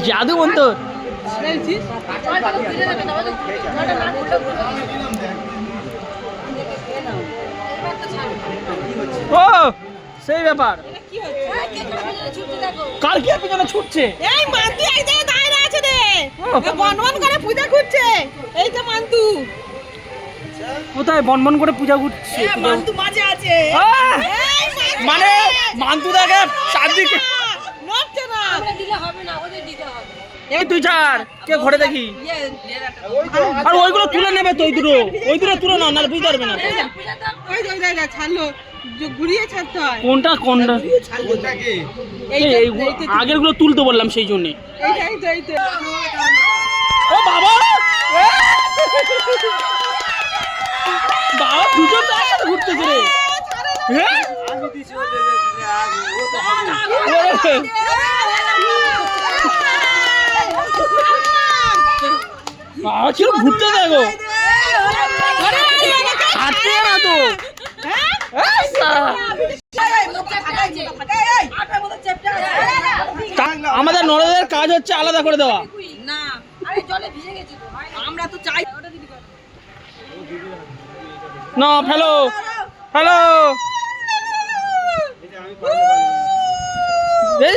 জাদু অন্তর ও সেই ব্যাপার কার কি পিছনে ছুটছে এই মান্তু এই জায়গায় দাঁড়িয়ে আছে রে বনবন করে পূজা করছে এই তো মান্তু কোথায় বনবন করে পূজা করছে মান্তু মাঝে আছে মানে মান্তু দেখে চারদিকে নড়ছে না আমরা দিলে হবে না ওদের দিতে হবে এই তুই ছাড় কে ঘরে দেখি আর ওইগুলো তুলে নেবে তো ওই দুটো তুলে নাও না বুঝতে পারবে না ওই জায়গা ছাড়লো ঘুরিয়ে ছাড়তে হয় কোনটা আগের গুলো তুলতে বললাম সেই জন্য ও বাবা বাবা দুজন তো একসাথে ঘুরতেছে রে বাবা ছিল ঘুরতে দেখো হাঁটতে না তো আমাদের নড়দের কাজ হচ্ছে আলাদা করে দেওয়া না ফেলো ফেলো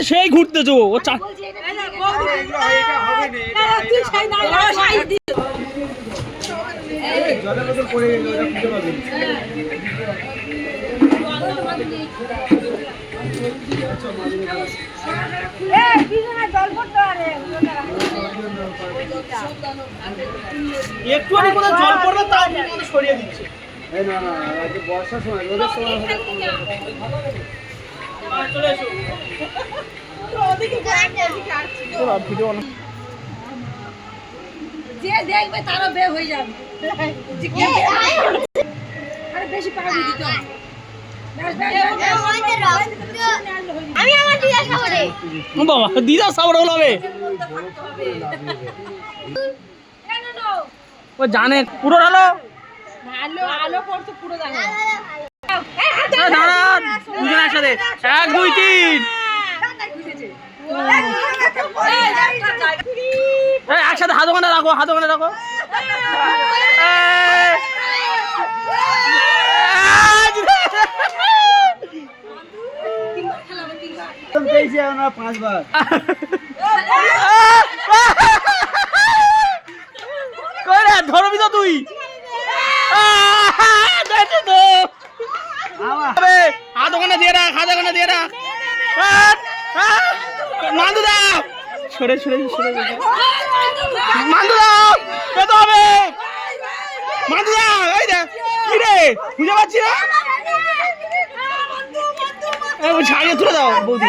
সেই ঘুরতেছো ও একটুখানি কোথাও জল পড়বে তাও সরিয়ে দিচ্ছে বর্ষার সময় রোদের সময় চলে এসো যে দেখবে তারও বে হয়ে যাবে আরে বেশি পানি দিতে হবে আমি আমার দিদা সাবরে বাবা দিদা সাবরে হবে ও জানে পুরো আলো আলো আলো পড়তো পুরো জানে দাঁড়া দুজন একসাথে 1 2 3 একসাথে হাত ওখানে রাখো পাঁচবার ধরবি তো তুই হাত ওখানে দিয়ে রাখ মান্দু দাও সরে মান্দু দাও পেতে হবে মান্দু দাও এই দেখ কি রে বুঝে পাচ্ছি না ছাড়িয়ে তুলে দাও বৌদি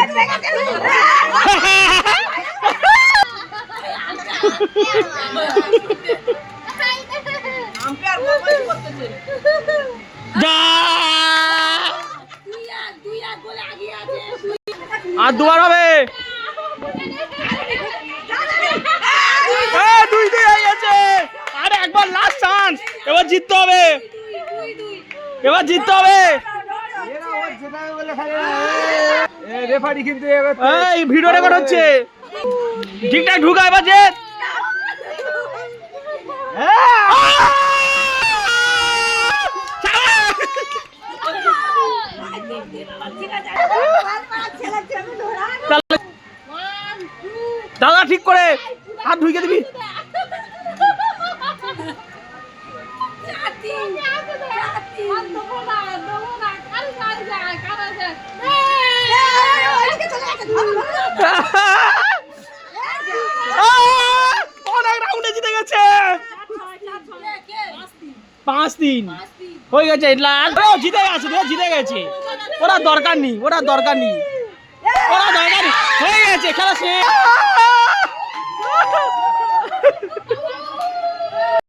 আর দুবার হবে 2-2 হয়ে গেছে আর একবার লাস্ট চান্স এবার জিততে হবে রেফারি কিন্তু এই ভিডিও রেকর্ড হচ্ছে ঠিকঠাক ঢুকা এবার জেত দাদা ঠিক করে হাত ধুইকে দিবি অনেক রাউন্ডে জিতে গেছে 5-3 হয়ে গেছে জিতে গেছে ওরা দরকার নেই হয়ে গেছে খেলা শেষ